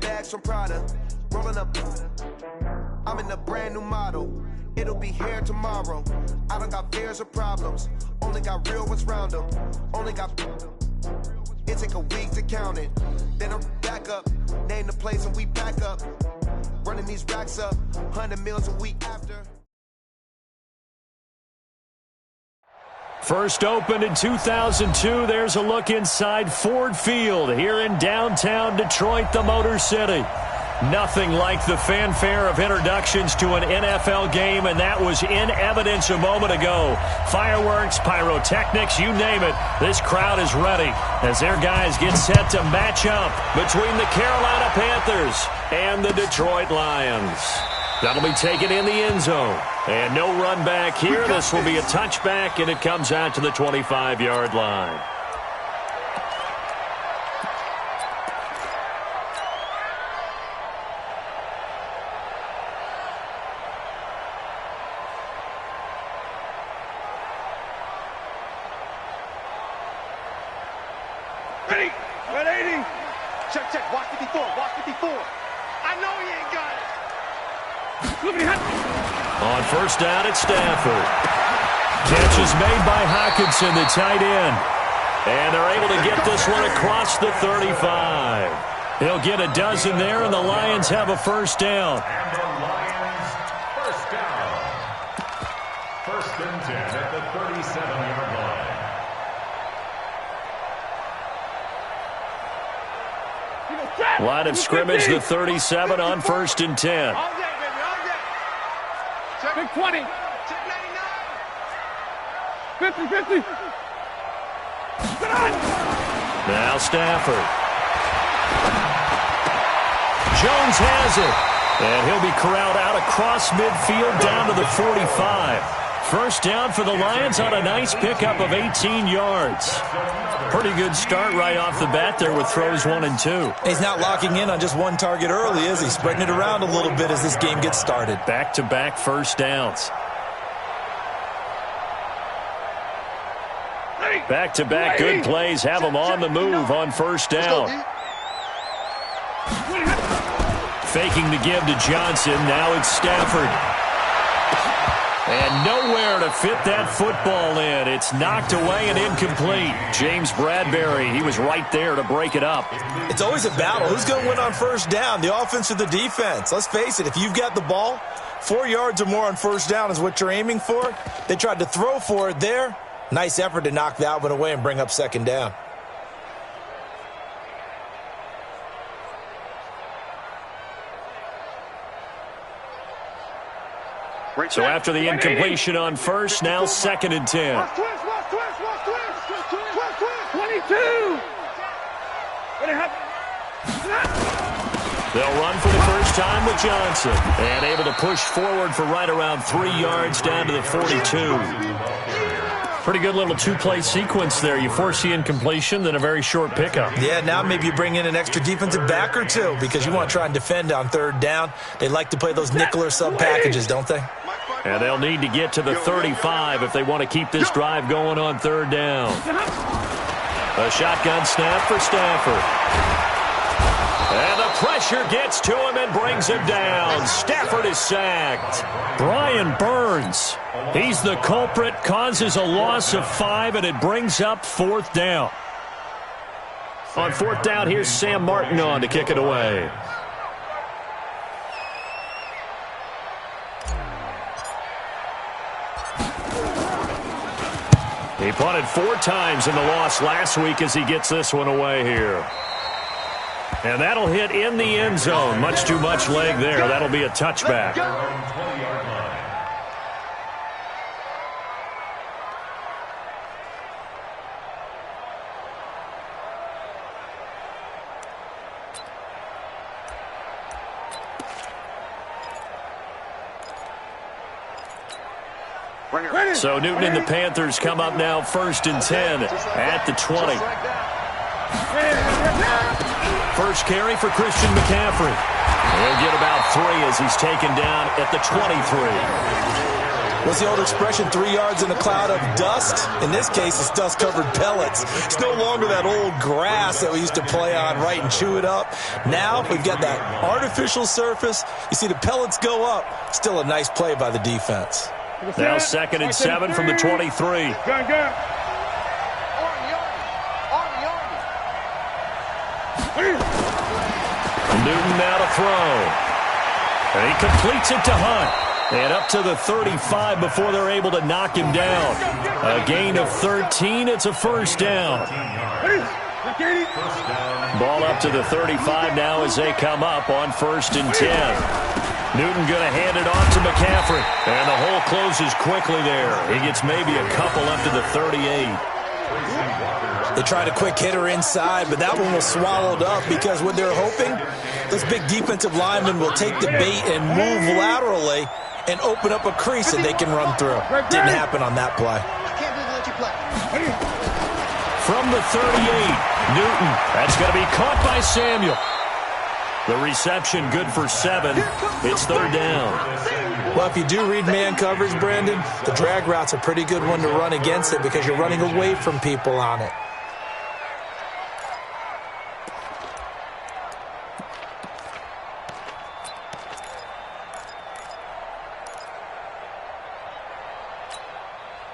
bags from Prada, rolling up. I'm in a brand new model. It'll be here tomorrow. I don't got fears or problems. Only got real ones round them. Only got. It take a week to count it. Then I'm back up. Name the place and we back up. Running these racks up. 100 meals a week after. First opened in 2002. There's a look inside Ford Field here in downtown Detroit, the Motor City. Nothing like the fanfare of introductions to an NFL game, and that was in evidence a moment ago. Fireworks, pyrotechnics, you name it. This crowd is ready as their guys get set to match up between the Carolina Panthers and the Detroit Lions. That'll be taken in the end zone. And no run back here. This will be a touchback, and it comes out to the 25-yard line. Ready? 180. Check, check. Watch 54. Watch 54. I know he ain't got it. On first down, it's Stafford. Catch is made by Hockenson, the tight end. And they're able to get this one across the 35. He'll get a dozen there, and the Lions have a first down. And the Lions, first down. First and 10 at the 37-yard line. Line of scrimmage, the 37 on first and 10. Big 20. 50, 50. Now Stafford. Jones has it. And he'll be corralled out across midfield down to the 45. First down for the Lions on a nice pickup of 18 yards. Pretty good start right off the bat there with throws 1 and 2. He's not locking in on just one target early, is he? Spreading it around a little bit as this game gets started. Back-to-back first downs. Back-to-back good plays have them on the move on first down. Faking the give to Johnson. Now it's Stafford. And nowhere to fit that football in. It's knocked away and incomplete. James Bradbury, he was right there to break it up. It's always a battle. Who's going to win on first down, the offense or the defense? Let's face it, if you've got the ball, 4 yards or more on first down is what you're aiming for. They tried to throw for it there. Nice effort to knock that one away and bring up second down. So after the incompletion on first, now second and 10. 22. They'll run for the first time with Johnson. And able to push forward for right around 3 yards down to the 42. Pretty good little two-play sequence there. You force the incompletion, then a very short pickup. Yeah, now maybe you bring in an extra defensive back or two because you want to try and defend on third down. They like to play those nickel or sub packages, don't they? And they'll need to get to the 35 if they want to keep this drive going on third down. A shotgun snap for Stafford. And the pressure gets to him and brings him down. Stafford is sacked. Brian Burns, he's the culprit, causes a loss of 5, and it brings up fourth down. On fourth down, here's Sam Martin on to kick it away. He punted 4 times in the loss last week as he gets this one away here. And that'll hit in the end zone. Much too much leg there. That'll be a touchback. So Newton and the Panthers come up now first and 10 at the 20. First carry for Christian McCaffrey. He'll get about 3 as he's taken down at the 23. What's the old expression, 3 yards in a cloud of dust? In this case, it's dust-covered pellets. It's no longer that old grass that we used to play on, right, and chew it up. Now we've got that artificial surface. You see the pellets go up. Still a nice play by the defense. Now 2nd and 7 from the 23. Gun. Newton now to throw. And he completes it to Hunt. And up to the 35 before they're able to knock him down. A gain of 13. It's a first down. Ball up to the 35 now as they come up on 1st and 10. Newton going to hand it off to McCaffrey. And the hole closes quickly there. He gets maybe a couple up to the 38. They tried a quick hitter inside, but that one was swallowed up because what they're hoping, those big defensive linemen will take the bait and move laterally and open up a crease that they can run through. Didn't happen on that play. From the 38, Newton. That's going to be caught by Samuel. The reception good for 7. It's 3rd down. Well, if you do read man coverage, Brandon, the drag route's a pretty good one to run against it because you're running away from people on it.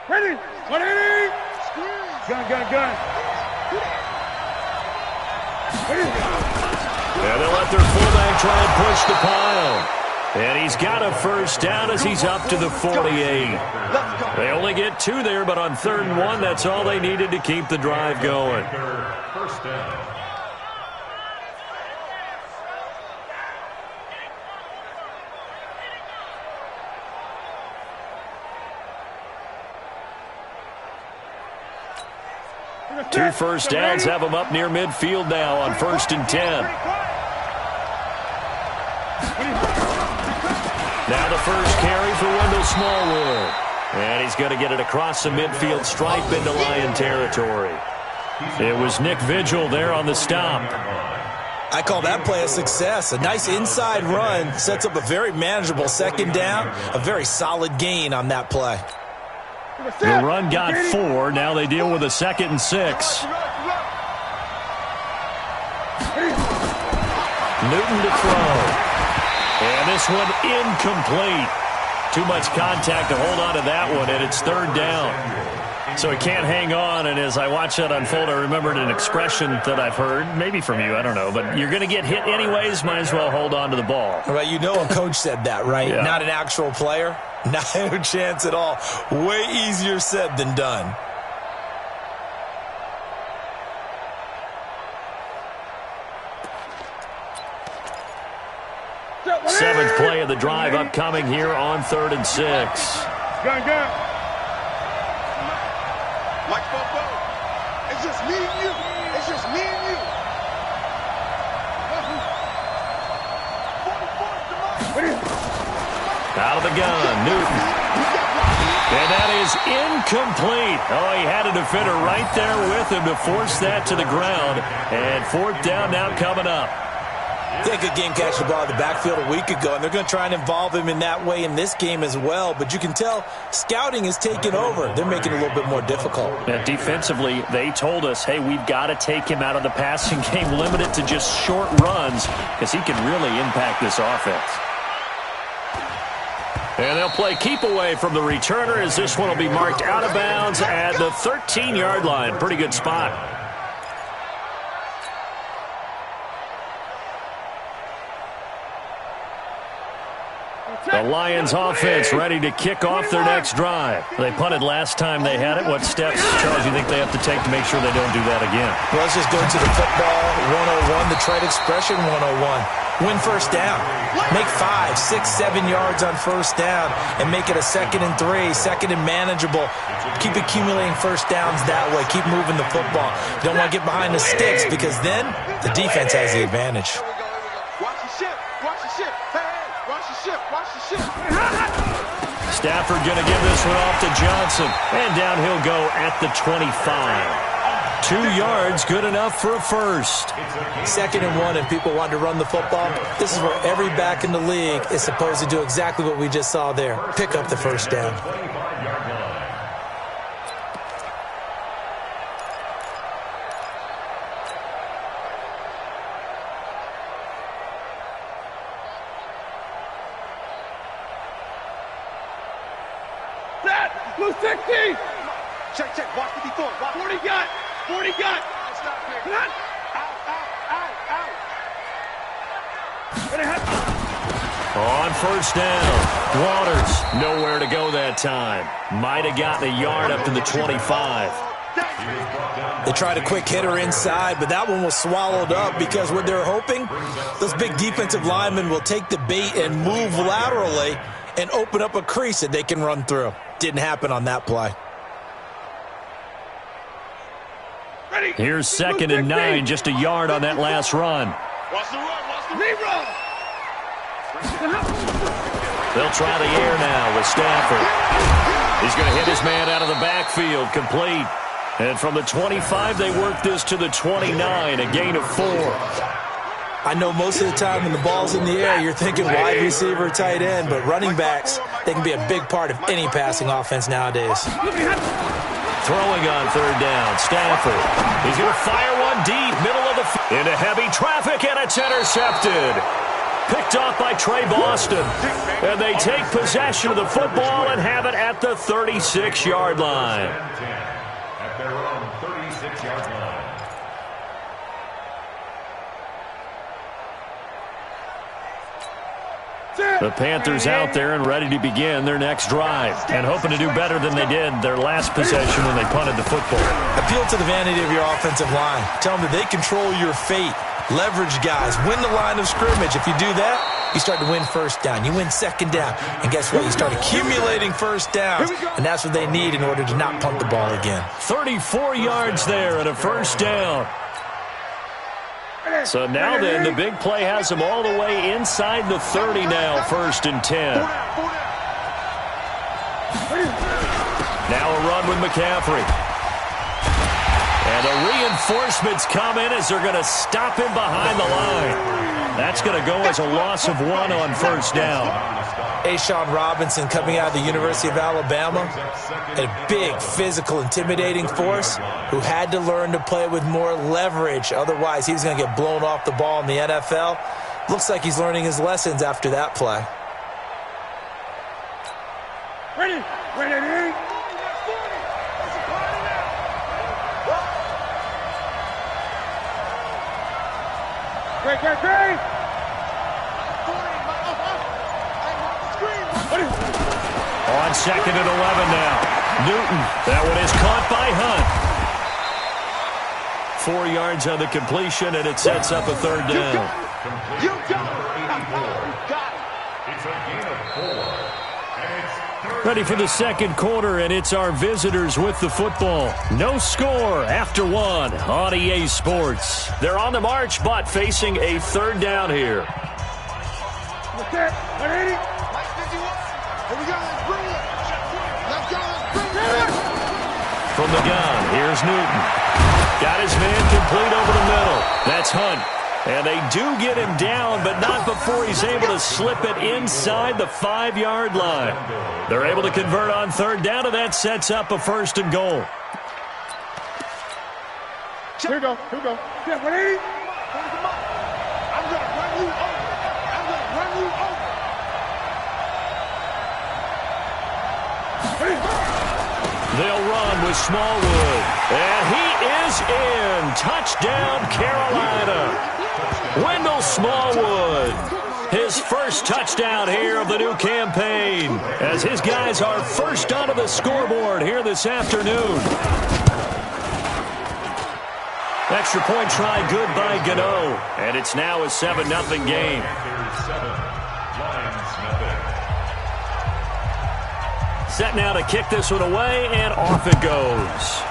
Ready. 180. Gun. And they'll let their fullback try and push the pile. And he's got a first down as he's up to the 48. They only get 2 there, but on 3rd and 1, that's all they needed to keep the drive going. First down. Two first downs have them up near midfield now on 1st and 10. Now the first carry for Wendell Smallwood. And he's going to get it across the midfield stripe into Lion territory. It was Nick Vigil there on the stop. I call that play a success. A nice inside run sets up a very manageable 2nd down. A very solid gain on that play. The run got 4. Now they deal with a 2nd and 6. Newton to throw. And this one incomplete. Too much contact to hold on to that one, and it's 3rd down. So he can't hang on, and as I watch that unfold, I remembered an expression that I've heard, maybe from you, I don't know, but you're going to get hit anyways, might as well hold on to the ball. Right, you know a coach said that, right? Yeah. Not an actual player. No chance at all. Way easier said than done. Seventh play of the drive upcoming here on 3rd and 6. Gun. Like Bobo. It's just me and you. It's just me and you. Out of the gun, Newton. And that is incomplete. Oh, he had a defender right there with him to force that to the ground. And 4th down now coming up. They had a good game catching the ball in the backfield a week ago, and they're going to try and involve him in that way in this game as well. But you can tell scouting is taking over. They're making it a little bit more difficult. And defensively, they told us, hey, we've got to take him out of the passing game, limit it to just short runs, because he can really impact this offense. And they'll play keep away from the returner as this one will be marked out of bounds at the 13-yard line. Pretty good spot. The Lions offense ready to kick off their next drive. They punted last time they had it. What steps, Charles, you think they have to take to make sure they don't do that again? Well, let's just go to the football 101, the trade expression 101. Win first down. Make 5, 6, 7 yards on first down and make it a 2nd and 3, 2nd and manageable. Keep accumulating first downs that way. Keep moving the football. You don't want to get behind the sticks because then the defense has the advantage. Watch the ship. Watch the ship. Hey, watch the ship. Watch the ship. Stafford going to give this one off to Johnson. And down he'll go at the 25. 2 yards, good enough for a first. 2nd and 1, and people want to run the football. This is where every back in the league is supposed to do exactly what we just saw there. Pick up the first down. Blue 60! Check, watch 54. Watch 40 got! 40 got! Stop here. Come on! Out! On first down, Waters nowhere to go that time. Might have gotten a yard up to the 25. They tried a quick hitter inside, but that one was swallowed up because what they're hoping, those big defensive linemen will take the bait and move laterally and open up a crease that they can run through. Didn't happen on that play. Here's 2nd and 9, just a yard on that last run. Watch the run, watch the rerun! They'll try the air now with Stafford. He's going to hit his man out of the backfield, complete. And from the 25, they work this to the 29, a gain of 4. I know most of the time when the ball's in the air, you're thinking wide receiver, tight end, but running backs, they can be a big part of any passing offense nowadays. Throwing on 3rd down, Stafford. He's going to fire one deep, middle of the field. Into heavy traffic, and it's intercepted. Picked off by Trey Boston. And they take possession of the football and have it at the 36-yard line. At their own 36-yard line. The Panthers out there and ready to begin their next drive and hoping to do better than they did their last possession when they punted the football. Appeal to the vanity of your offensive line. Tell them that they control your fate. Leverage guys. Win the line of scrimmage. If you do that, you start to win first down. You win 2nd down. And guess what? You start accumulating first downs. And that's what they need in order to not punt the ball again. 34 yards there and a first down. So now then, the big play has them all the way inside the 30 now, 1st and 10. Now a run with McCaffrey. And the reinforcements come in as they're going to stop him behind the line. That's going to go as a loss of 1 on first down. A'Shawn Robinson coming out of the University of Alabama, a big, physical, intimidating force who had to learn to play with more leverage. Otherwise, he was going to get blown off the ball in the NFL. Looks like he's learning his lessons after that play. Ready! Great! On 2nd and 11 now. Newton, that one is caught by Hunt. 4 yards on the completion, and it sets up a 3rd down. You got it! It's a gain of 4. And it's 3rd. Ready for the 2nd quarter, and it's our visitors with the football. No score after 1 on EA Sports. They're on the march, but facing a 3rd down here. Okay, 180. Here we go, let's bring it. Let's go, From the gun, here's Newton. Got his man complete over the middle. That's Hunt. And they do get him down, but not before he's able to slip it inside the 5-yard line. They're able to convert on 3rd down, and that sets up a 1st and goal. Here we go. Yeah, 180. I'm going to run you over. They'll run with Smallwood. And he is in. Touchdown, Carolina. Wendell Smallwood. His first touchdown here of the new campaign as his guys are first onto the scoreboard here this afternoon. Extra point try good by Gano. And it's now a 7-0 game. Set now to kick this one away, and off it goes.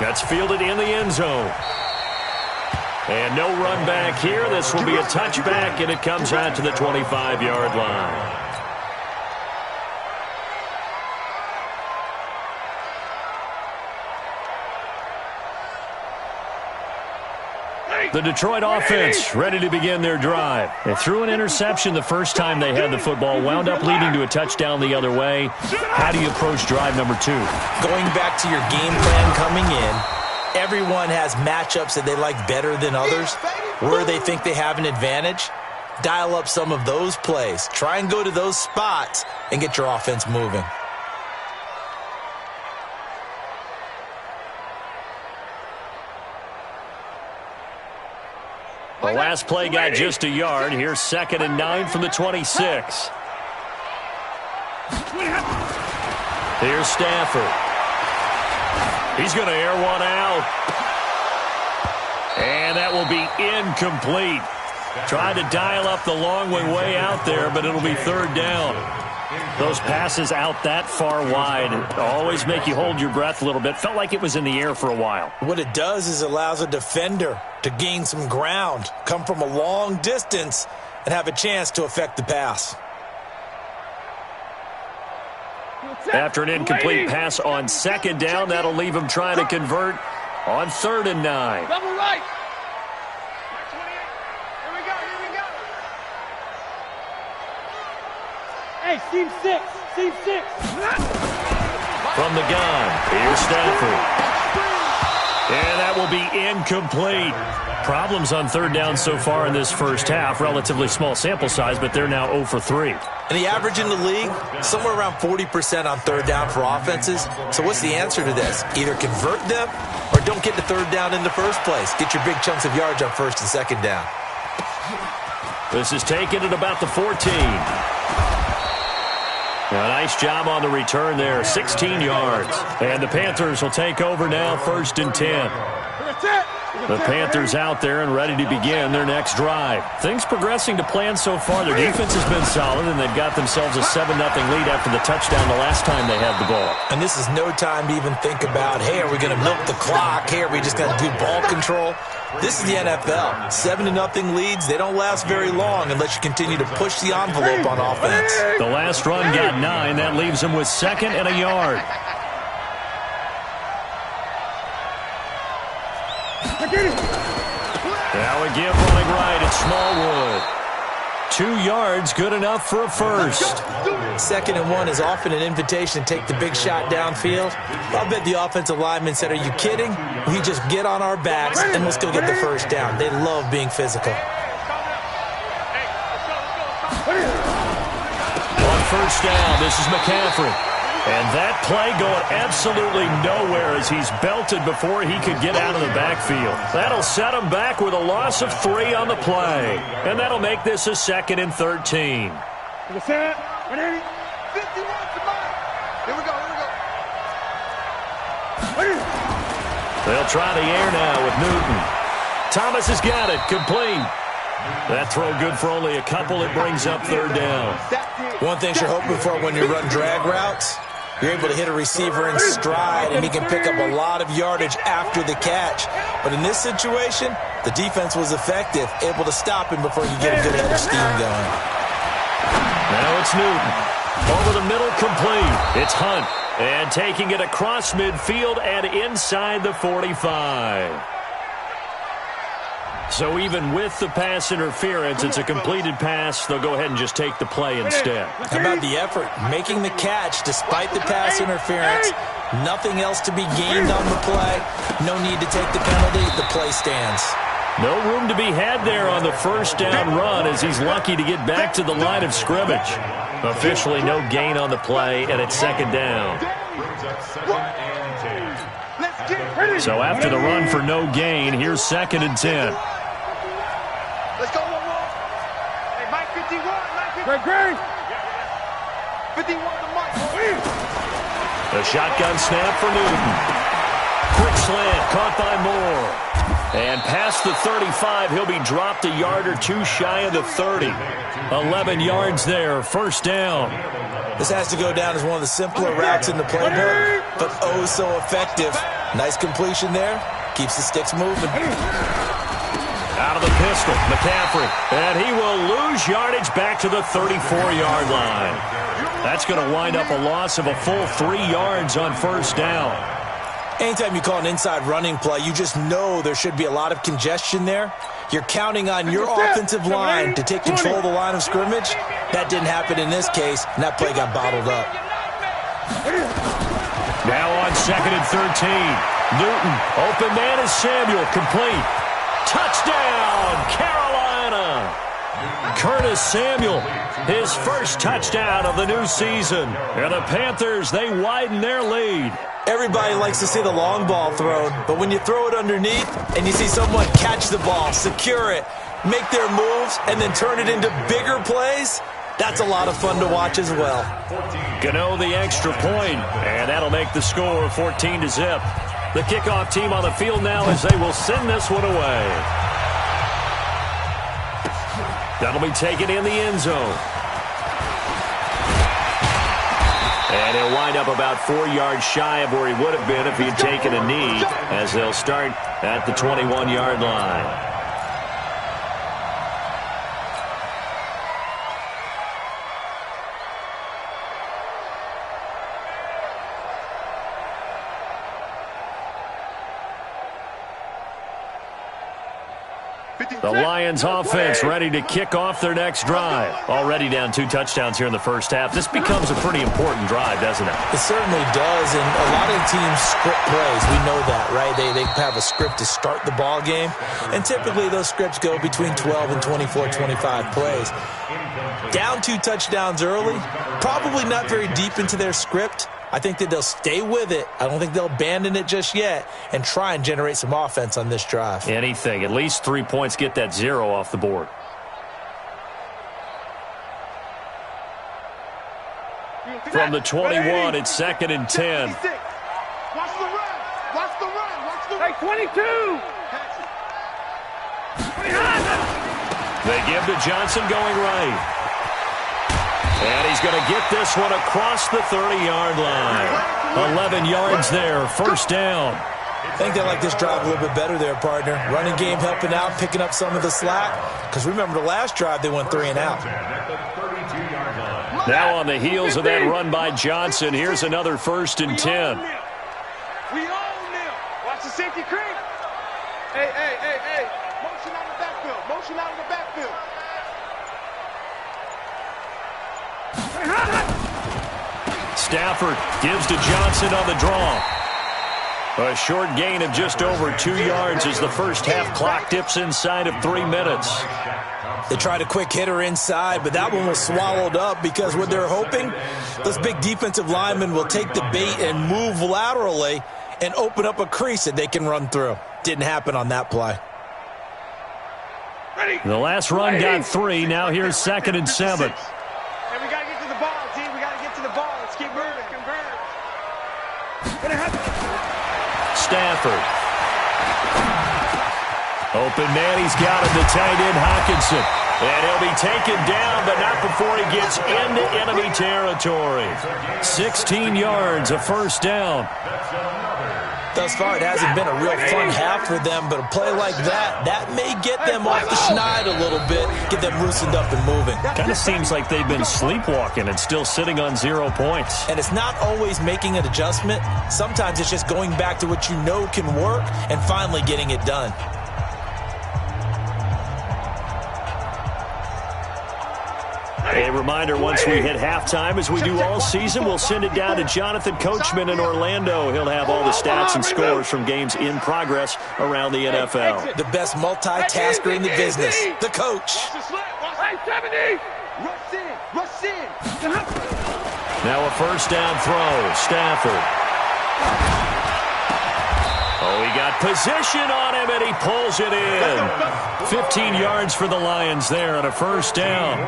That's fielded in the end zone. And no run back here. This will be a touchback, and it comes out to the 25-yard line. The Detroit offense ready to begin their drive. They threw an interception the first time they had the football, wound up leading to a touchdown the other way. How do you approach drive number 2? Going back to your game plan coming in, everyone has matchups that they like better than others, where they think they have an advantage. Dial up some of those plays. Try and go to those spots and get your offense moving. The last play got just a yard. Here's 2nd and 9 from the 26. Here's Stafford. He's going to air one out. And that will be incomplete. Tried to dial up the long way out there, but it'll be 3rd down. Those passes out that far wide always make you hold your breath a little bit. Felt like it was in the air for a while. What it does is it allows a defender to gain some ground, come from a long distance, and have a chance to affect the pass. After an incomplete pass on 2nd down, that'll leave him trying to convert on 3rd and 9. Double right. Here we go. Hey, seam 6. From the gun, here's Stafford. And that will be incomplete. Problems on 3rd down so far in this first half. Relatively small sample size, but they're now 0 for 3. And the average in the league, somewhere around 40% on 3rd down for offenses. So what's the answer to this? Either convert them or don't get to 3rd down in the first place. Get your big chunks of yards on 1st and 2nd down. This is taken at about the 14. A nice job on the return there, 16 yards. And the Panthers will take over now, 1st and 10. The Panthers out there and ready to begin their next drive. Things progressing to plan so far. Their defense has been solid, and they've got themselves a 7-0 lead after the touchdown the last time they had the ball. And this is no time to even think about, hey, are we going to milk the clock? Hey, are we just going to do ball control? This is the NFL. 7-0 leads, they don't last very long unless you continue to push the envelope on offense. The last run got 9. That leaves them with 2nd and a yard. Now again running right at Smallwood. 2 yards, good enough for a first. 2nd and 1 is often an invitation to take the big shot downfield. I'll bet the offensive lineman said, are you kidding? We just get on our backs and let's go get the first down. They love being physical. On 1st down, this is McCaffrey. And that play going absolutely nowhere as he's belted before he could get out of the backfield. That'll set him back with a loss of 3 on the play. And that'll make this a 2nd and 13. Here we go. They'll try the air now with Newton. Thomas has got it, complete. That throw good for only a couple. It brings up 3rd down. One thing you're hoping for when you run drag routes, you're able to hit a receiver in stride, and he can pick up a lot of yardage after the catch. But in this situation, the defense was effective, able to stop him before you get a good head of steam going. Now it's Newton. Over the middle, complete. It's Hunt. And taking it across midfield and inside the 45. So even with the pass interference, it's a completed pass. They'll go ahead and just take the play instead. How about the effort? Making the catch despite the pass interference. Nothing else to be gained on the play. No need to take the penalty. The play stands. No room to be had there on the 1st down run as he's lucky to get back to the line of scrimmage. Officially no gain on the play, and it's 2nd down. So after the run for no gain, here's 2nd and 10. Let's go, one more. Hey, Mike 51, Mike 51. 51 to Mike. The shotgun snap for Newton. Quick slant, caught by Moore. And past the 35, he'll be dropped a yard or 2 shy of the 30. 11 yards there, 1st down. This has to go down as one of the simpler routes in the playbook, but oh so effective. Nice completion there. Keeps the sticks moving. Out of the pistol, McCaffrey. And he will lose yardage back to the 34-yard line. That's going to wind up a loss of a full 3 yards on 1st down. Anytime you call an inside running play, you just know there should be a lot of congestion there. You're counting on your offensive line to take control of the line of scrimmage. That didn't happen in this case, and that play got bottled up. Now on 2nd and 13. Newton, open man is Samuel, complete. Touchdown, Carolina! Curtis Samuel, his first touchdown of the new season. And the Panthers, they widen their lead. Everybody likes to see the long ball thrown, but when you throw it underneath and you see someone catch the ball, secure it, make their moves, and then turn it into bigger plays, that's a lot of fun to watch as well. Gano the extra point, and that'll make the score 14-0. The kickoff team on the field now as they will send this one away. That'll be taken in the end zone. And he'll wind up about 4 yards shy of where he would have been if he had taken a knee, as they'll start at the 21-yard line. The Lions offense ready to kick off their next drive. Already down 2 touchdowns here in the first half. This becomes a pretty important drive, doesn't it? It certainly does, and a lot of teams script plays. We know that, right? They have a script to start the ball game, and typically those scripts go between 12 and 24, 25 plays. Down 2 touchdowns early, probably not very deep into their script. I think that they'll stay with it. I don't think they'll abandon it just yet and try and generate some offense on this drive. Anything. At least 3 points, get that 0 off the board. From the 21, it's 2nd and 10. Watch the run. Watch the run. Watch the run. Hey, 22. They give to Johnson going right. And he's going to get this one across the 30-yard line. 11 yards there, first down. I think they like this drive a little bit better there, partner. Running game helping out, picking up some of the slack. Because remember the last drive, they went 3 and out. Now on the heels of that run by Johnson, here's another 1st and 10. We own them. Watch the safety creep. Hey. Motion out of the backfield. Motion out of the backfield. Stafford gives to Johnson on the draw. A short gain of just over 2 yards as the first half clock dips inside of 3 minutes. They tried a quick hitter inside, but that one was swallowed up because what they're hoping, those big defensive linemen will take the bait and move laterally and open up a crease that they can run through. Didn't happen on that play. The last run got 3. Now here's 2nd and 7. And we got to get to the ball, team. We got to get to the ball. Let's keep moving. Stafford. Open man, he's got him, the tight end Hockenson. And he'll be taken down, but not before he gets into enemy territory. 16 yards, a first down. Thus far, it hasn't been a real fun half for them, but a play like that may get them off the schneid a little bit, get them loosened up and moving. Kind of seems like they've been sleepwalking and still sitting on 0 points. And it's not always making an adjustment. Sometimes it's just going back to what you know can work and finally getting it done. A reminder, once we hit halftime, as we do all season, we'll send it down to Jonathan Coachman in Orlando. He'll have all the stats and scores from games in progress around the NFL. The best multitasker in the business, the coach. Now a first down throw, Stafford. Oh, he got position on him, and he pulls it in. 15 yards for the Lions there on a first down.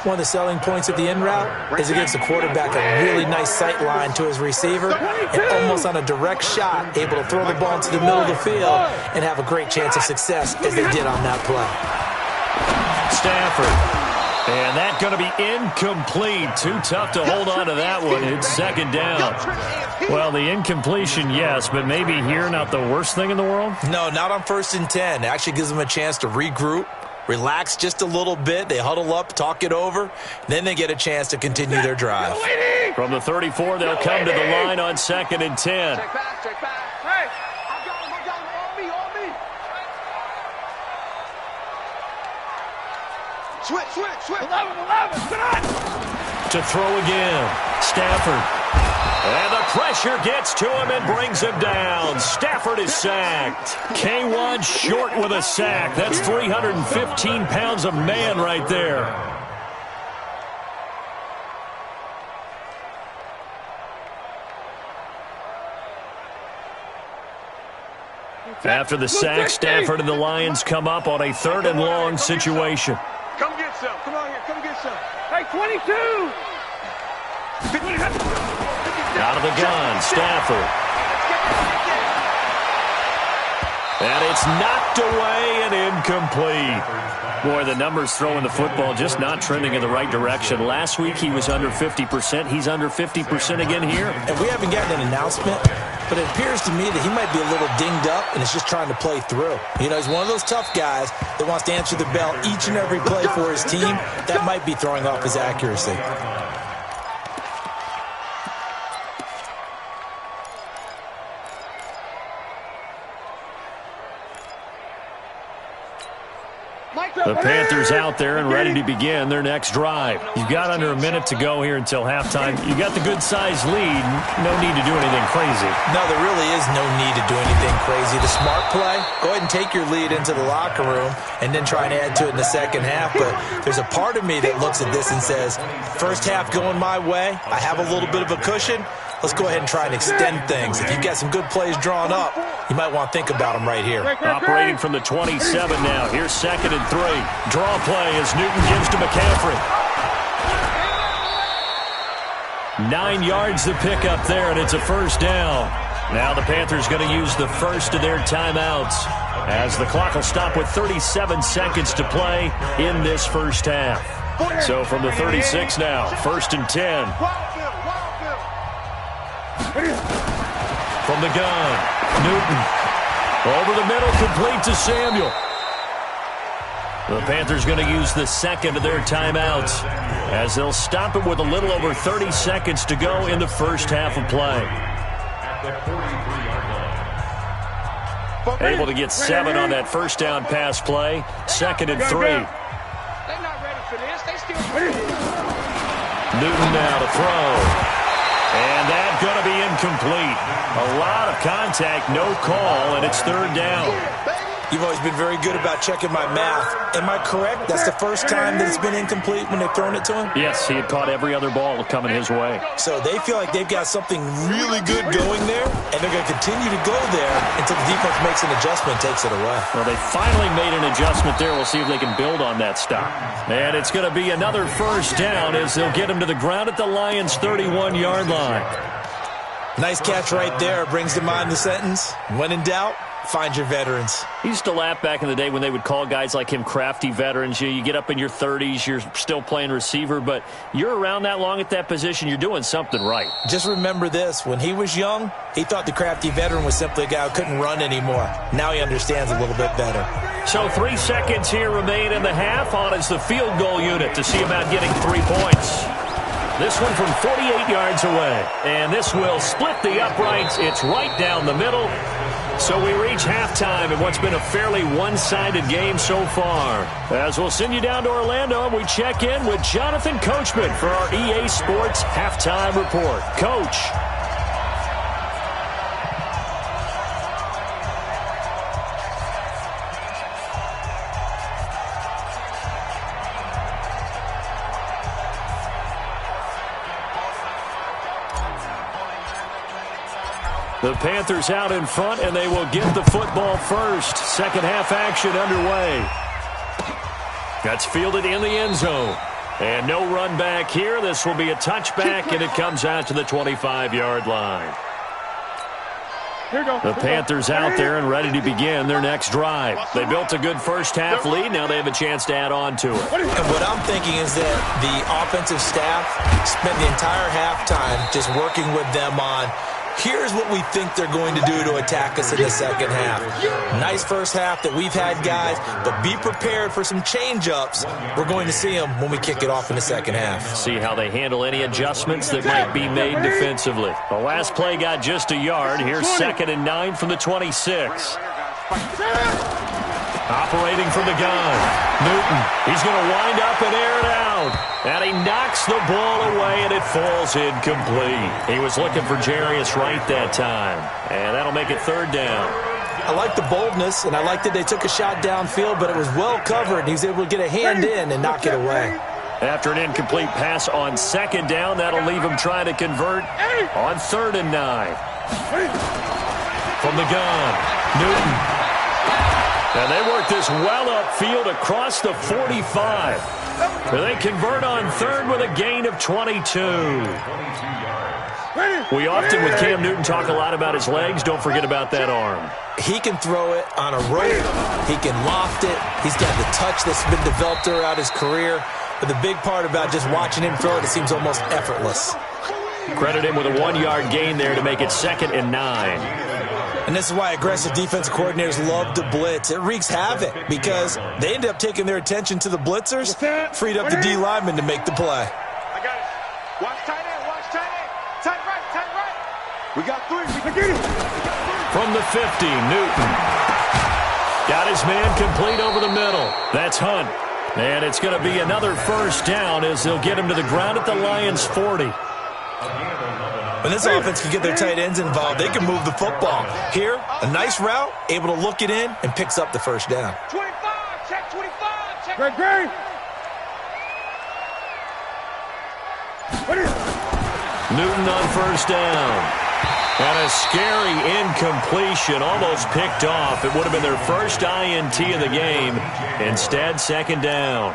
One of the selling points of the in route is it gives the quarterback a really nice sight line to his receiver and almost on a direct shot able to throw the ball into the middle of the field and have a great chance of success as they did on that play. Stafford. And that's going to be incomplete. Too tough to hold on to that one. It's 2nd down. Well, the incompletion, yes, but maybe here not the worst thing in the world? No, not on 1st and 10. It actually gives them a chance to regroup, relax just a little bit. They huddle up, talk it over, then they get a chance to continue their drive. From the 34, they'll come to the line on 2nd and 10. Check back. Hey, I got him. On me. Switch. 11. Sit on. To throw again. Stafford. And the pressure gets to him and brings him down. Stafford is sacked. K1 short with a sack. That's 315 pounds of man right there. After the sack, Stafford and the Lions come up on a 3rd and long situation. Come get some. Come on here. Come get some. Hey, 22. Out of the gun, Stafford. And it's knocked away and incomplete. Boy, the numbers throwing the football just not trending in the right direction. Last week he was under 50%. He's under 50% again here. And we haven't gotten an announcement, but it appears to me that he might be a little dinged up and is just trying to play through. You know, he's one of those tough guys that wants to answer the bell each and every play for his team. That might be throwing off his accuracy. The Panthers out there and ready to begin their next drive. You've got under a minute to go here until halftime. You got the good-sized lead. No need to do anything crazy. No, there really is no need to do anything crazy. The smart play, go ahead and take your lead into the locker room and then try and add to it in the second half. But there's a part of me that looks at this and says, first half going my way, I have a little bit of a cushion. Let's go ahead and try and extend things. If you've got some good plays drawn up, you might want to think about them right here. Operating from the 27 now. Here's 2nd and 3. Draw play as Newton gives to McCaffrey. 9 yards to pick up there, and it's a first down. Now the Panthers going to use the first of their timeouts as the clock will stop with 37 seconds to play in this first half. So from the 36 now, 1st and 10. From the gun, Newton. Over the middle, complete to Samuel. The Panthers going to use the second of their timeouts as they'll stop it with a little over 30 seconds to go in the first half of play. Able to get 7 on that first down pass play. 2nd and 3. They're not ready for this. They still Newton now to throw. And that's going to be incomplete. A lot of contact, no call, and it's 3rd down. You've always been very good about checking my math. Am I correct? That's the first time that it's been incomplete when they've thrown it to him? Yes, he had caught every other ball coming his way. So they feel like they've got something really good going there, and they're going to continue to go there until the defense makes an adjustment and takes it away. Well, they finally made an adjustment there. We'll see if they can build on that stop. And it's going to be another first down as they'll get him to the ground at the Lions' 31-yard line. Nice catch right there. Brings to mind the sentence, when in doubt, find your veterans. He used to laugh back in the day when they would call guys like him crafty veterans. You get up in your 30s, you're still playing receiver, but you're around that long at that position, you're doing something right. Just remember this. When he was young, he thought the crafty veteran was simply a guy who couldn't run anymore. Now he understands a little bit better. So 3 seconds here remain in the half. On is the field goal unit to see about getting 3 points. This one from 48 yards away. And this will split the uprights. It's right down the middle. So we reach halftime in what's been a fairly one-sided game so far. As we'll send you down to Orlando, and we check in with Jonathan Coachman for our EA Sports Halftime Report. Coach. The Panthers out in front, and they will get the football first. Second half action underway. That's fielded in the end zone. And no run back here. This will be a touchback, and it comes out to the 25-yard line. The Panthers out there and ready to begin their next drive. They built a good first half lead. Now they have a chance to add on to it. And what I'm thinking is that the offensive staff spent the entire halftime just working with them on Here's what we think they're going to do to attack us in the second half. Nice first half that we've had, guys, but be prepared for some change-ups. We're going to see them when we kick it off in the second half. See how they handle any adjustments that might be made defensively. The last play got just a yard. Here's 2nd and 9 from the 26. Operating from the gun. Newton, he's going to wind up and air it out. And he knocks the ball away, and it falls incomplete. He was looking for Jarius Wright that time. And that'll make it 3rd down. I like the boldness, and I like that they took a shot downfield, but it was well covered. He was able to get a hand in and knock it away. After an incomplete pass on 2nd down, that'll leave him trying to convert on 3rd and 9. From the gun, Newton. And they work this well upfield across the 45. They convert on 3rd with a gain of 22. We often, with Cam Newton, talk a lot about his legs. Don't forget about that arm. He can throw it on a rope. He can loft it. He's got the touch that's been developed throughout his career. But the big part about just watching him throw it, it seems almost effortless. Credit him with a 1-yard gain there to make it 2nd and 9. And this is why aggressive defensive coordinators love to blitz. It wreaks havoc because they end up taking their attention to the blitzers, freed up the D lineman to make the play. I got it. Watch tight end, watch tight end. Tight right. We got 3. We can get it. From the 50, Newton. Got his man complete over the middle. That's Hunt. And it's going to be another 1st down as they'll get him to the ground at the Lions' 40. When this offense can get their tight ends involved, they can move the football. Here, a nice route, able to look it in, and picks up the 1st down. 25, check 25, check. Great. Newton on 1st down. And a scary incompletion, almost picked off. It would have been their first INT of the game. Instead, 2nd down.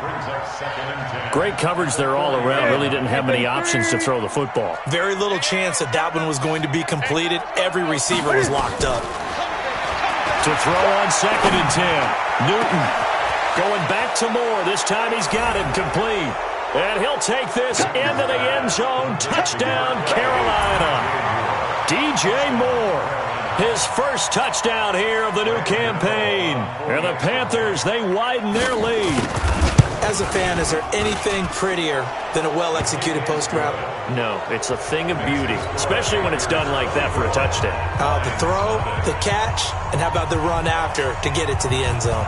Great coverage there all around. Really didn't have many options to throw the football. Very little chance that that one was going to be completed. Every receiver was locked up. To throw on 2nd and 10. Newton going back to Moore. This time he's got him complete. And he'll take this into the end zone. Touchdown, Carolina. DJ Moore, his first touchdown here of the new campaign. And the Panthers, they widen their lead. As a fan, is there anything prettier than a well-executed post route? No, it's a thing of beauty, especially when it's done like that for a touchdown. The throw, the catch, and how about the run after to get it to the end zone?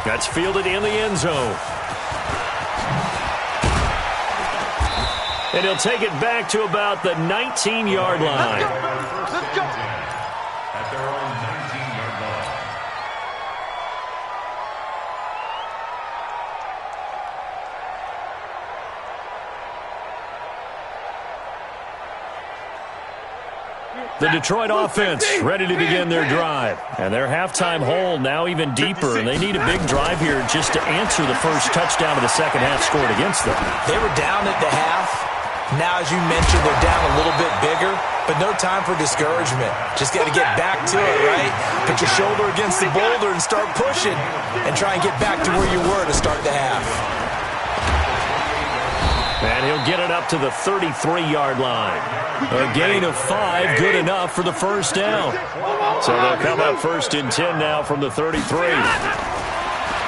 That's fielded in the end zone. And he'll take it back to about the 19-yard line. Let's go. At their own 19-yard line. The Detroit offense ready to begin their drive. And their halftime hole now even deeper. And they need a big drive here just to answer the first touchdown of the second half scored against them. They were down at the half. Now, as you mentioned, they're down a little bit bigger, but no time for discouragement. Just got to get back to it, right? Put your shoulder against the boulder and start pushing and try and get back to where you were to start the half. And he'll get it up to the 33-yard line. A gain of 5, good enough for the first down. So they'll come up 1st and 10 now from the 33.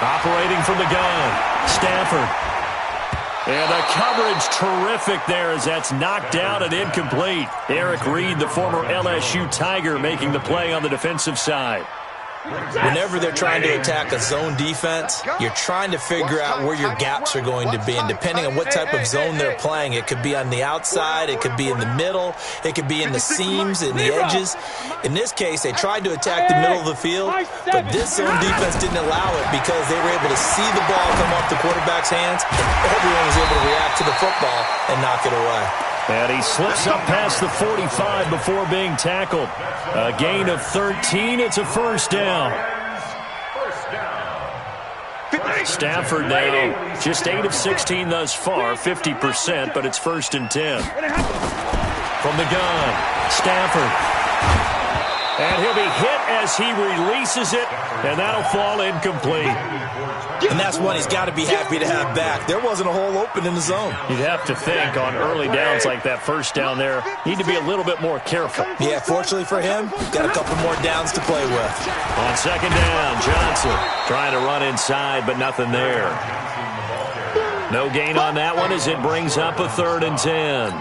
Operating from the gun, Stafford. And the coverage terrific there as that's knocked down and incomplete. Eric Reed, the former LSU Tiger, making the play on the defensive side. Whenever they're trying to attack a zone defense, you're trying to figure out where your gaps are going to be. And depending on what type of zone they're playing, it could be on the outside, it could be in the middle, it could be in the seams, in the edges. In this case, they tried to attack the middle of the field, but this zone defense didn't allow it because they were able to see the ball come off the quarterback's hands, and everyone was able to react to the football and knock it away. And he slips up past the 45 before being tackled. A gain of 13. It's a first down. Stafford now just 8 of 16 thus far, 50%, but it's 1st and 10. From the gun, Stafford. And he'll be hit as he releases it, and that'll fall incomplete. And that's one he's got to be happy to have back. There wasn't a hole open in the zone. You'd have to think on early downs like that first down there, need to be a little bit more careful. Yeah, fortunately for him, got a couple more downs to play with. On second down, Johnson trying to run inside, but nothing there. No gain on that one as it brings up a 3rd and 10.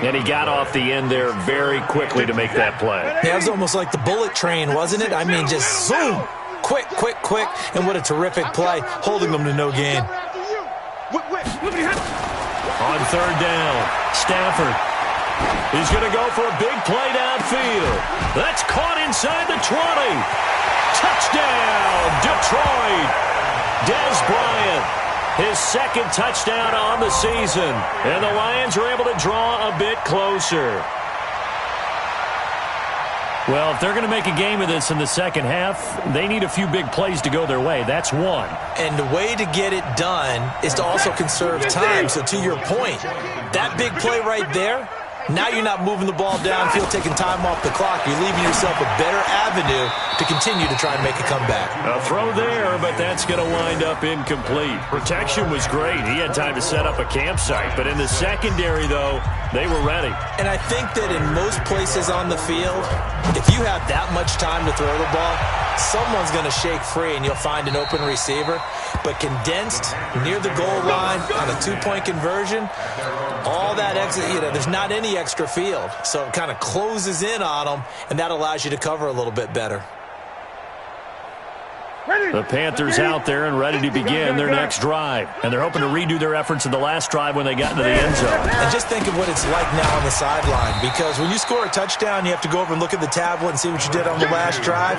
And he got off the end there very quickly to make that play. Yeah, it was almost like the bullet train, wasn't it? I mean, just zoom. Quick, quick, quick. And what a terrific play, holding them to no gain. On 3rd down, Stafford. He's going to go for a big play downfield. That's caught inside the 20. Touchdown, Detroit. Dez Bryant, his 2nd touchdown on the season. And the Lions are able to draw a bit closer. Well, if they're going to make a game of this in the second half, they need a few big plays to go their way. That's one. And the way to get it done is to also conserve time. So to your point, that big play right there, now you're not moving the ball downfield, taking time off the clock. You're leaving yourself a better avenue to continue to try and make a comeback. A throw there, but that's going to wind up incomplete. Protection was great. He had time to set up a campsite. But in the secondary, though, they were ready. And I think that in most places on the field, if you have that much time to throw the ball, someone's going to shake free and you'll find an open receiver. But condensed near the goal line on a 2-point conversion, all that exit, there's not any extra field. So it kind of closes in on them, and that allows you to cover a little bit better. The Panthers out there and ready to begin their next drive. And they're hoping to redo their efforts in the last drive when they got into the end zone. And just think of what it's like now on the sideline, because when you score a touchdown, you have to go over and look at the tablet and see what you did on the last drive.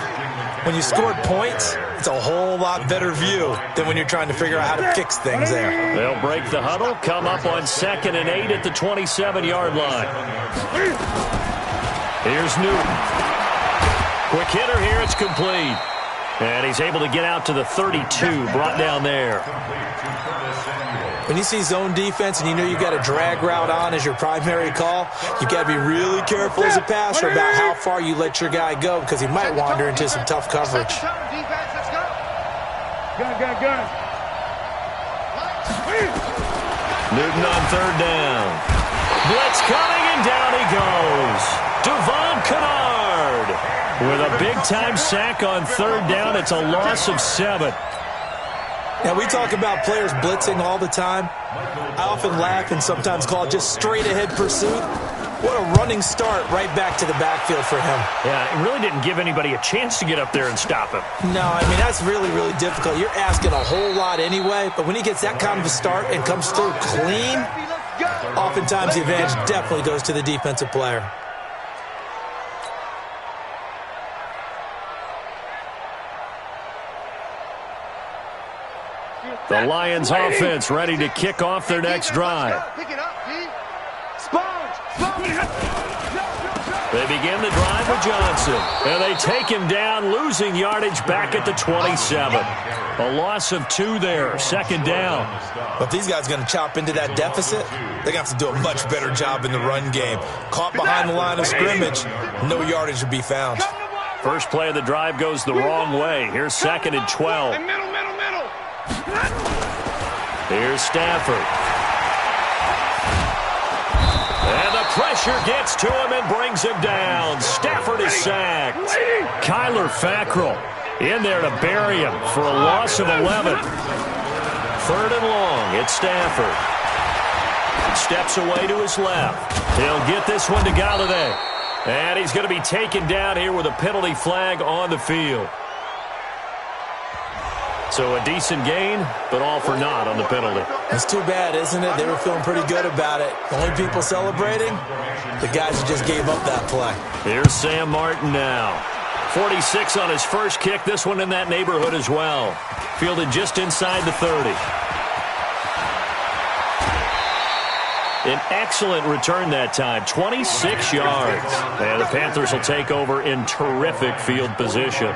When you scored points, it's a whole lot better view than when you're trying to figure out how to fix things there. They'll break the huddle, come up on 2nd and 8 at the 27-yard line. Here's Newton. Quick hitter here, it's complete. And he's able to get out to the 32, brought down there. When you see zone defense and you know you got a drag route on as your primary call, you got to be really careful as a passer about how far you let your guy go, because he might wander into some tough coverage. Newton on 3rd down. Blitz coming, and down he goes. Devon Kennard with a big-time sack on 3rd down. It's a loss of 7. Now, we talk about players blitzing all the time. I often laugh and sometimes call it just straight-ahead pursuit. What a running start right back to the backfield for him. Yeah, it really didn't give anybody a chance to get up there and stop him. No, I mean, that's really, really difficult. You're asking a whole lot anyway, but when he gets that kind of a start and comes through clean, oftentimes the advantage definitely goes to the defensive player. The Lions offense ready to kick off their next drive. They begin the drive with Johnson, and they take him down, losing yardage back at the 27. A loss of 2 there, 2nd down. But if these guys are going to chop into that deficit, they're going to have to do a much better job in the run game. Caught behind the line of scrimmage, no yardage would be found. First play of the drive goes the wrong way. Here's 2nd and 12. Here's Stafford. And the pressure gets to him and brings him down. Stafford is sacked. Kyler Fackrell in there to bury him for a loss of 11. 3rd and long. It's Stafford. Steps away to his left. He'll get this one to Galladay. And he's going to be taken down here with a penalty flag on the field. So a decent gain, but all for naught on the penalty. It's too bad, isn't it? They were feeling pretty good about it. The only people celebrating, the guys who just gave up that play. Here's Sam Martin now. 46 on his first kick. This one in that neighborhood as well. Fielded just inside the 30. An excellent return that time. 26 yards. And the Panthers will take over in terrific field position.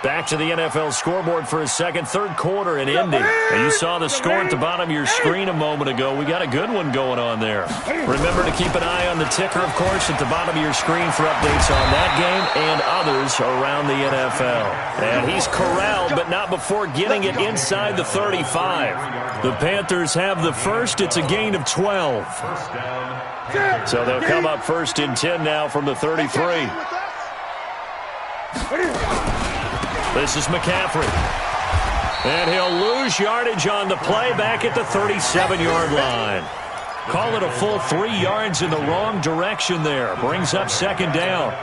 Back to the NFL scoreboard for a second. Third quarter in Indy. And you saw the score at the bottom of your screen a moment ago. We got a good one going on there. Remember to keep an eye on the ticker, of course, at the bottom of your screen for updates on that game and others around the NFL. And he's corralled, but not before getting it inside the 35. The Panthers have the first. It's a gain of 12. So they'll come up first and 10 now from the 33. This is McCaffrey. And he'll lose yardage on the play back at the 37-yard line. Call it a full 3 yards in the wrong direction there. Brings up second down.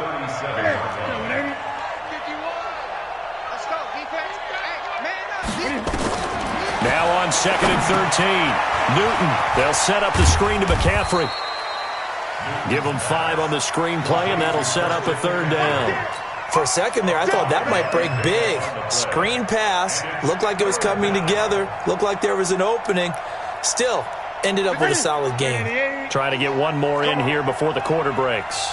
Now on second and 13. Newton. They'll set up the screen to McCaffrey. Give him 5 on the screen play, and that'll set up a third down. For a second there, I thought that might break big. Screen pass. Looked like it was coming together. Looked like there was an opening. Still, ended up with a solid game. Trying to get one more in here before the quarter breaks.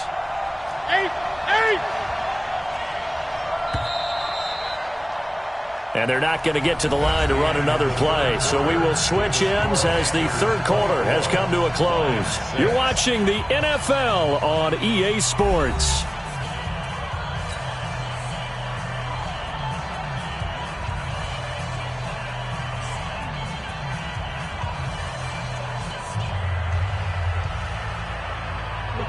And they're not going to get to the line to run another play. So we will switch ends as the third quarter has come to a close. You're watching the NFL on EA Sports.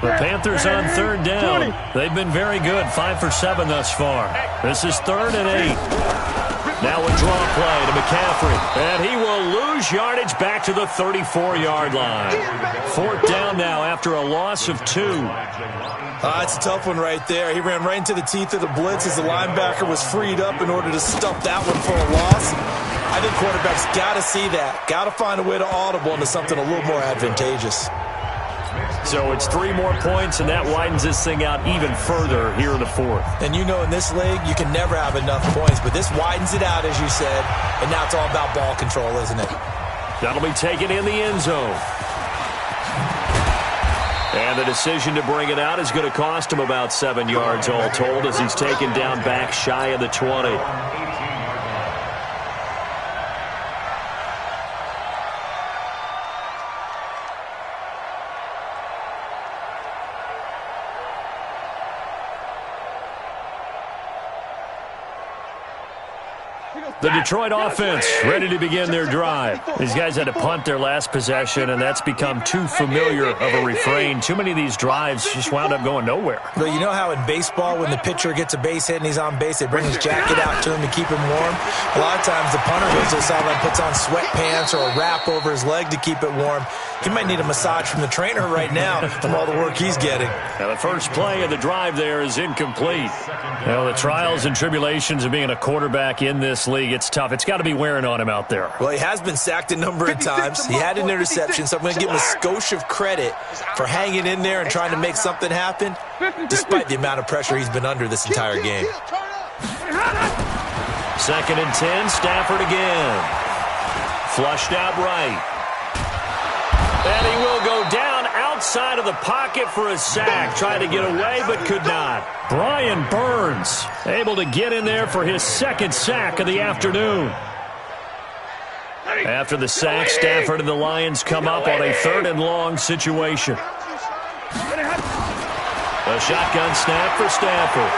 The Panthers on third down. They've been very good, 5 for 7 thus far. This is 3rd and 8. Now a draw play to McCaffrey. And he will lose yardage back to the 34-yard line. 4th down now after a loss of 2. It's a tough one right there. He ran right into the teeth of the blitz as the linebacker was freed up in order to stop that one for a loss. I think quarterbacks got to see that. Got to find a way to audible into something a little more advantageous. So it's 3 more points, and that widens this thing out even further here in the 4th. And you know in this league, you can never have enough points, but this widens it out, as you said, and now it's all about ball control, isn't it? That'll be taken in the end zone. And the decision to bring it out is going to cost him about 7 yards all told as he's taken down back shy of the 20. The Detroit offense ready to begin their drive. These guys had to punt their last possession, and that's become too familiar of a refrain. Too many of these drives just wound up going nowhere. But you know how in baseball, when the pitcher gets a base hit and he's on base, they bring his jacket out to him to keep him warm? A lot of times the punter goes to the sideline, puts on sweatpants or a wrap over his leg to keep it warm. He might need a massage from the trainer right now from all the work he's getting. Now the first play of the drive there is incomplete. Well, the trials and tribulations of being a quarterback in this league, it's tough. It's got to be wearing on him out there. Well, he has been sacked a number of times. He had an interception, so I'm going to give him a skosh of credit for hanging in there and trying to make something happen, despite the amount of pressure he's been under this entire game. 2nd and 10, Stafford again. Flushed out right. And he will go down outside of the pocket for a sack. Tried to get away, but could not. Brian Burns able to get in there for his 2nd sack of the afternoon. After the sack, Stafford and the Lions come up on a 3rd and long situation. A shotgun snap for Stafford.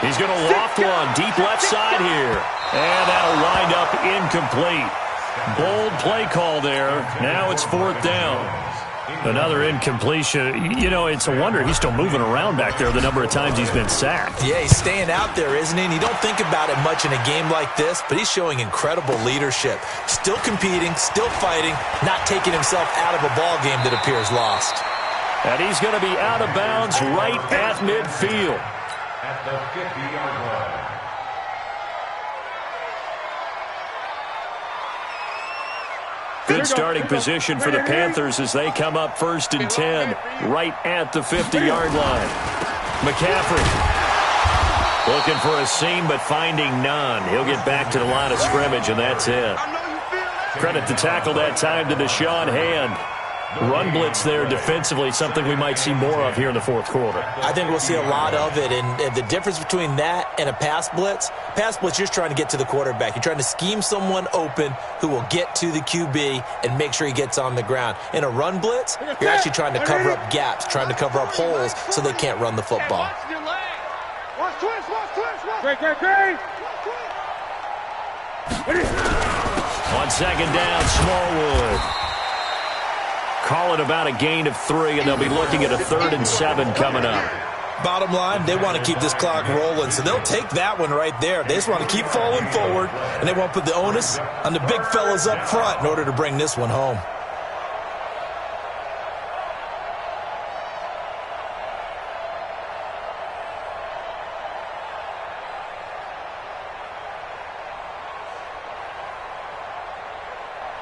He's going to loft one deep left side here. And that'll wind up incomplete. Bold play call there. Now it's 4th down. Another incompletion. You know, it's a wonder he's still moving around back there the number of times he's been sacked. Yeah, he's staying out there, isn't he? And you don't think about it much in a game like this, but he's showing incredible leadership. Still competing, still fighting, not taking himself out of a ball game that appears lost. And he's going to be out of bounds right at midfield. At the 50-yard line. Good starting position for the Panthers as they come up 1st and 10 right at the 50-yard line. McCaffrey looking for a seam but finding none. He'll get back to the line of scrimmage, and that's it. Credit the tackle that time to Deshaun Hand. run blitz there defensively, something we might see more of here in the fourth quarter. I think we'll see a lot of it, and the difference between that and a pass blitz, you're just trying to get to the quarterback. You're trying to scheme someone open who will get to the QB and make sure he gets on the ground. In a run blitz, you're actually trying to cover up gaps, trying to cover up holes so they can't run the football. Great. On second down, Smallwood. Call it about a gain of 3, and they'll be looking at a 3rd and 7 coming up. Bottom line, they want to keep this clock rolling, so they'll take that one right there. They just want to keep falling forward, and they won't put the onus on the big fellas up front in order to bring this one home.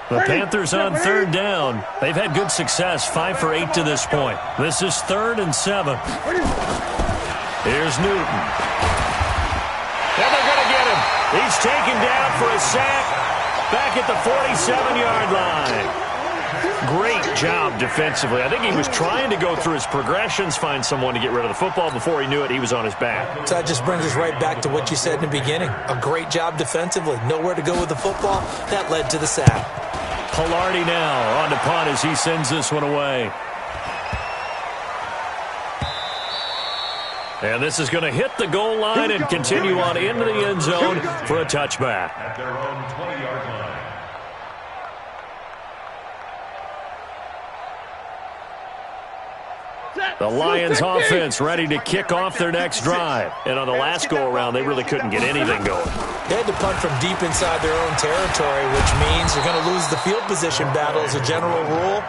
The Panthers on 3rd down. They've had good success, 5 for 8 to this point. This is 3rd and 7. Here's Newton. And they're going to get him. He's taken down for a sack back at the 47-yard line. Great job defensively. I think he was trying to go through his progressions, find someone to get rid of the football. Before he knew it, he was on his back. So that just brings us right back to what you said in the beginning. A great job defensively. Nowhere to go with the football. That led to the sack. Palardy now on the punt as he sends this one away. And this is going to hit the goal line and continue on into the end zone for a touchback. At their own 20-yard line. The Lions offense ready to kick off their next drive. And on the last go-around, they really couldn't get anything going. They had to punt from deep inside their own territory, which means you're going to lose the field position battle as a general rule.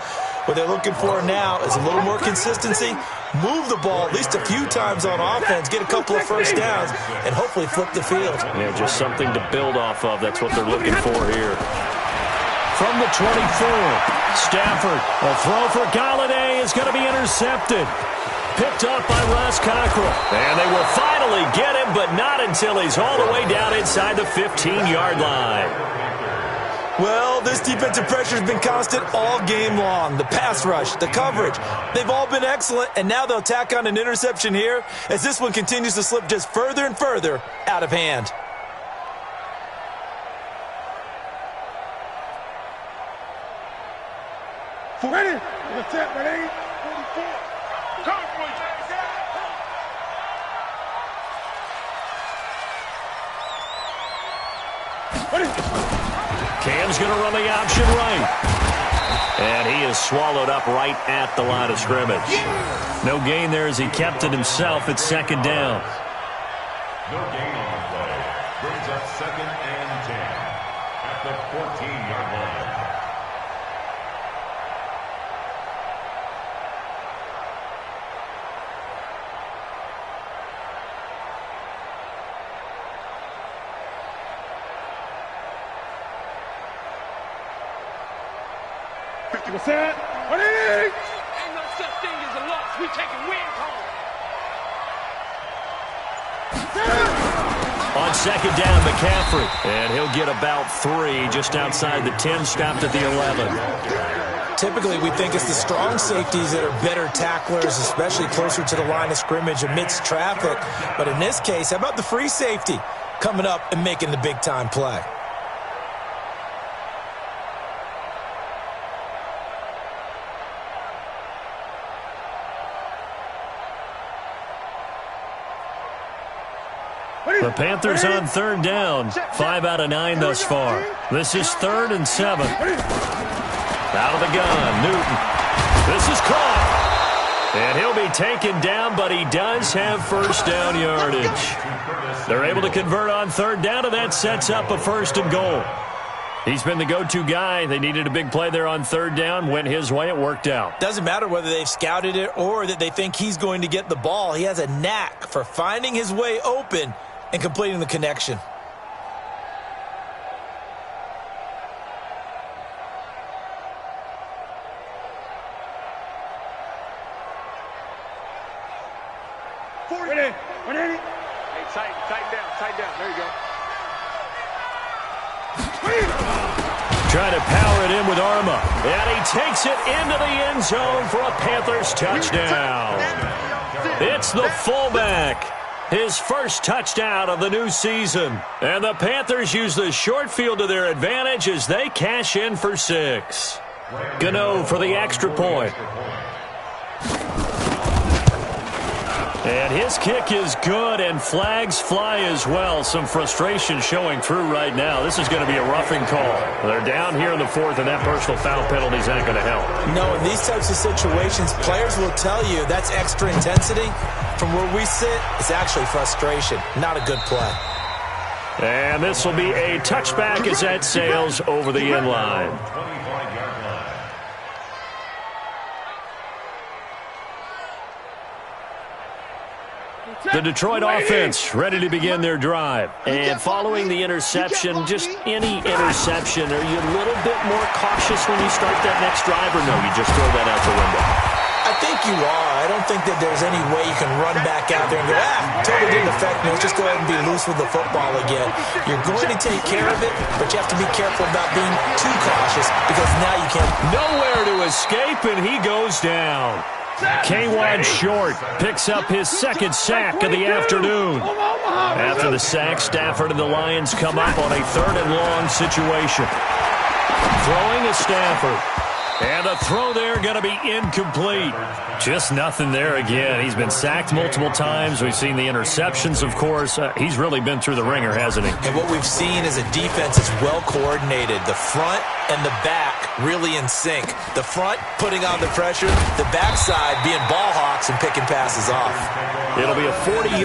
What they're looking for now is a little more consistency, move the ball at least a few times on offense, get a couple of first downs, and hopefully flip the field. Yeah, just something to build off of. That's what they're looking for here. From the 24, Stafford, a throw for Galladay is going to be intercepted. Picked up by Ross Cockrell. And they will finally get him, but not until he's all the way down inside the 15-yard line. Well, this defensive pressure has been constant all game long. The pass rush, the coverage, they've all been excellent, and now they'll tack on an interception here as this one continues to slip just further and further out of hand. Ready? That's it, ready? 44. Come, boys. Ready? Cam's going to run the option right. And he is swallowed up right at the line of scrimmage. No gain there as he kept it himself at second down. No gain on the play. Brings up 2nd and 10 at the 14-yard line. What's that? What is it? Ain't no such thing as a loss. We taking wins home. On second down, McCaffrey. And he'll get about 3 just outside the 10, stopped at the 11. Typically, we think it's the strong safeties that are better tacklers, especially closer to the line of scrimmage amidst traffic. But in this case, how about the free safety coming up and making the big-time play? The Panthers on 3rd down. 5 out of 9 thus far. This is 3rd and 7. Out of the gun, Newton. This is caught. And he'll be taken down, but he does have first down yardage. They're able to convert on 3rd down, and that sets up a 1st and goal. He's been the go-to guy. They needed a big play there on 3rd down. Went his way. It worked out. Doesn't matter whether they've scouted it or that they think he's going to get the ball. He has a knack for finding his way open and completing the connection. Ready? Hey, tighten down. There you go. Trying to power it in with Arma. And he takes it into the end zone for a Panthers touchdown. It's the fullback. His first touchdown of the new season. And the Panthers use the short field to their advantage as they cash in for 6. Gano for the extra point. And his kick is good, and flags fly as well. Some frustration showing through right now. This is going to be a roughing call. They're down here in the 4th, and that personal foul penalty is not going to help. No, in these types of situations, players will tell you that's extra intensity. From where we sit, it's actually frustration. Not a good play. And this will be a touchback as that sails over the end line. The Detroit offense ready to begin their drive. And following the interception, just any interception, are you a little bit more cautious when you start that next drive, or no, you just throw that out the window? I think you are. I don't think that there's any way you can run back out there and go, totally didn't affect me. Let's just go ahead and be loose with the football again. You're going to take care of it, but you have to be careful about being too cautious because now you can't. Nowhere to escape, and he goes down. K'Wan Short picks up his second sack of the afternoon. After the sack, Stafford and the Lions come up on a 3rd and long situation. Throwing is Stafford. And the throw there going to be incomplete. Just nothing there again. He's been sacked multiple times. We've seen the interceptions, of course. He's really been through the ringer, hasn't he? And what we've seen is a defense that's well coordinated. The front and the back really in sync. The front putting on the pressure. The backside being ball hawks and picking passes off. It'll be a 40.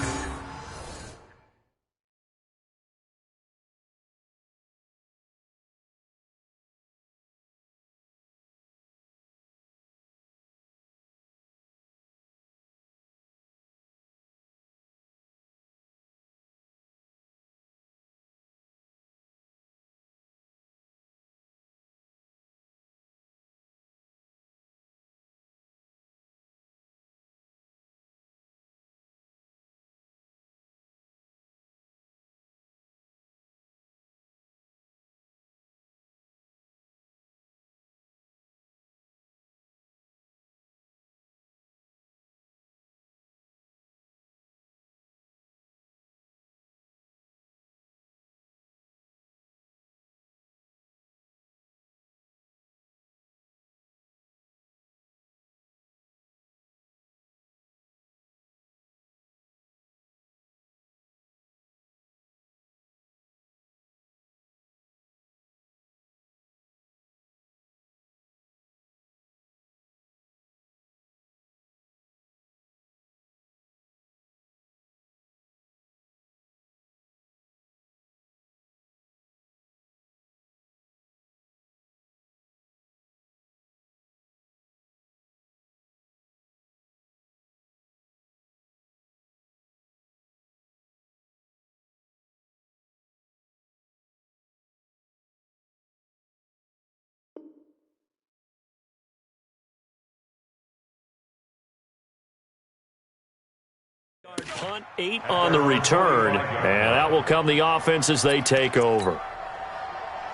Punt 8 on the return, and out will come the offense as they take over.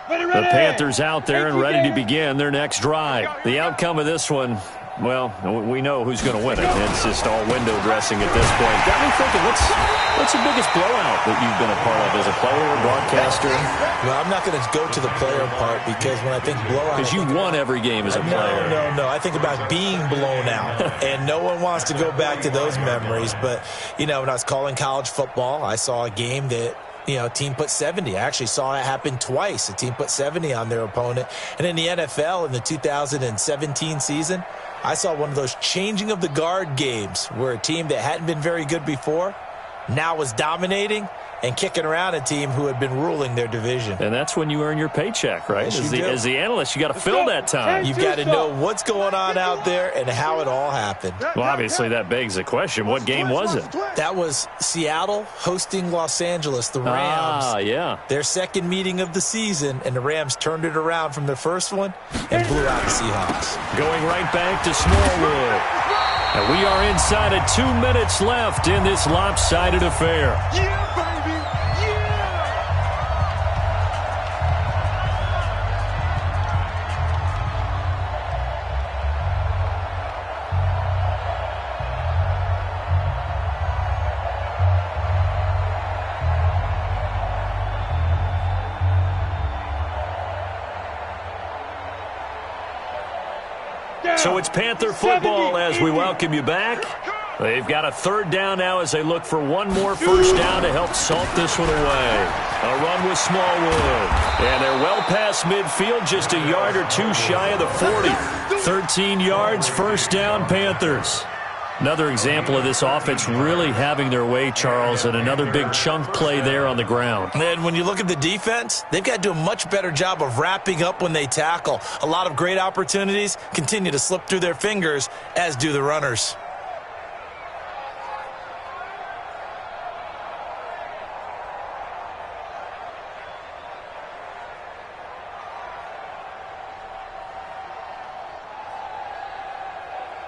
The Panthers out there and ready to begin their next drive. The outcome of this one, well, we know who's going to win it. It's just all window dressing at this point. Got me thinking, what's the biggest blowout that you've been a part of as a player or broadcaster? Well, I'm not going to go to the player part because when I think blowout... Because you won every game as a player. No. I think about being blown out, and no one wants to go back to those memories. But, when I was calling college football, I saw a game that, a team put 70. I actually saw it happen twice. A team put 70 on their opponent. And in the NFL, in the 2017 season, I saw one of those changing of the guard games where a team that hadn't been very good before now was dominating and kicking around a team who had been ruling their division. And that's when you earn your paycheck, right? Yes, as the analyst, you got to fill that time. You've got to know what's going on out there and how it all happened. Well, obviously, that begs the question, what game was it? That was Seattle hosting Los Angeles, the Rams. Yeah. Their second meeting of the season, and the Rams turned it around from their first one and blew out the Seahawks. Going right back to Smallwood. And we are inside of 2 minutes left in this lopsided affair. Yeah, baby! Yeah! So it's Panther football as we welcome you back. They've got a third down now as they look for one more first down to help salt this one away. A run with Smallwood. And they're well past midfield, just a yard or two shy of the 40. 13 yards, first down, Panthers. Another example of this offense really having their way, Charles, and another big chunk play there on the ground. And when you look at the defense, they've got to do a much better job of wrapping up when they tackle. A lot of great opportunities continue to slip through their fingers, as do the runners.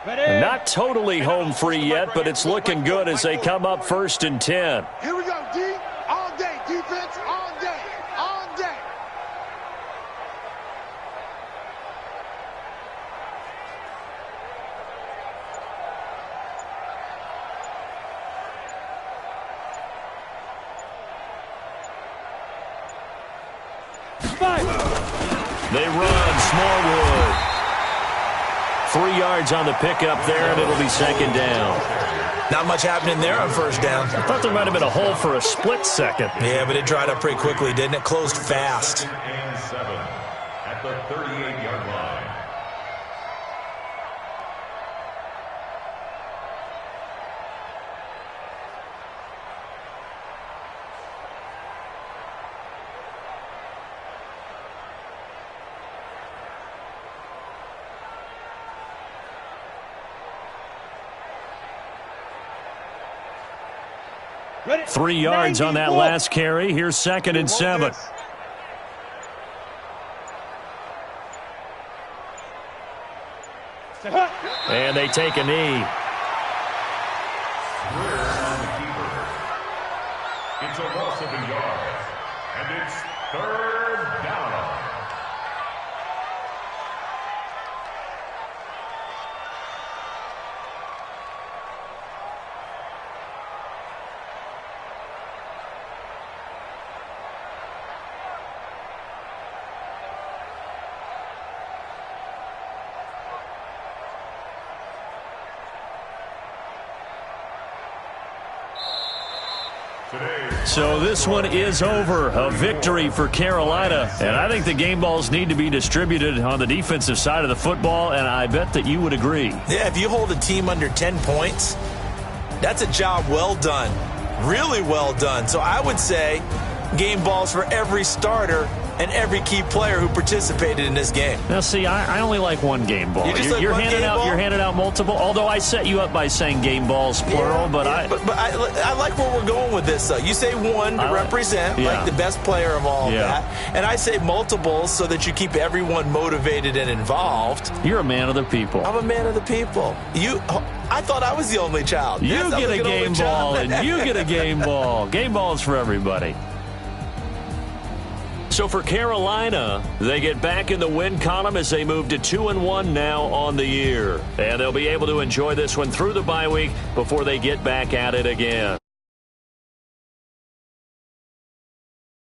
Not totally home free yet, but it's looking good as they come up 1st and 10. Here we go, D. All day. Defense all day. All day. They run, Smallwood. 3 yards on the pickup there, and it'll be second down. Not much happening there on first down. I thought there might have been a hole for a split second. Yeah, but it dried up pretty quickly, didn't it? Closed fast. And 7 at the 38-yard line. Ready? 3 yards on that last carry. Here's 2nd and 7. And they take a knee. It's a loss of a yard, and it's 3rd down. So this one is over. A victory for Carolina. And I think the game balls need to be distributed on the defensive side of the football, and I bet that you would agree. Yeah, if you hold a team under 10 points, that's a job well done. Really well done. So I would say game balls for every starter and every key player who participated in this game. Now, see, I only like one game ball. You're handing out multiple. Although I set you up by saying game balls plural, but I like where we're going with this. Though you say one to represent like the best player of all of that, and I say multiples so that you keep everyone motivated and involved. You're a man of the people. I'm a man of the people. I thought I was the only child. You get a game ball, and you get a game ball. Game balls for everybody. So for Carolina, they get back in the win column as they move to 2-1 now on the year. And they'll be able to enjoy this one through the bye week before they get back at it again.